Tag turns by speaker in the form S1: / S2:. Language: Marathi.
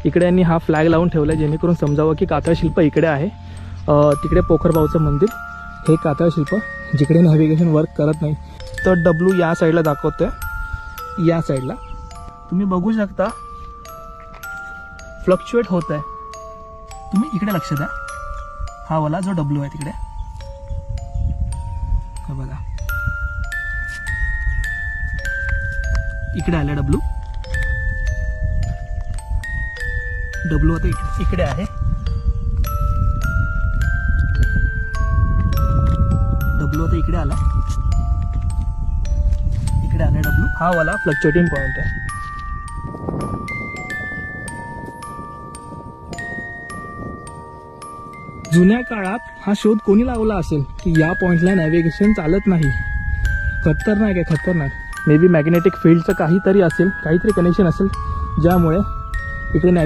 S1: इकडे यांनी हा फ्लॅग लावून ठेवला आहे जेणेकरून समजावं की कातळ शिल्प इकडे आहे. तिकडे पोखरबावचं मंदिर, हे कातळ शिल्प जिकडे नॅव्हिगेशन वर्क करत नाही. तर डब्ल्यू या साईडला दाखवतोय, या साईडला तुम्ही बघू शकता फ्लक्च्युएट होत आहे. तुम्ही इकडे लक्ष द्या, हा वाला जो डब्ल्यू आहे तिकडे बघा, इकडे आला डब्ल्यू आता इकडे आहे. डब्ल्यू आता इकडे आला, इकडे आला डब्ल्यू, हा वाला फ्लक्च्युएटिंग पॉइंट आहे. जुन्या काळात हा शोध कोणी लावला असेल की या पॉइंटला नॅव्हिगेशन चालत नाही. खतरनाक आहे, खतरनाक. मे बी मॅग्नेटिक फील्डचं काहीतरी असेल, काहीतरी कनेक्शन असेल ज्यामुळे इकडे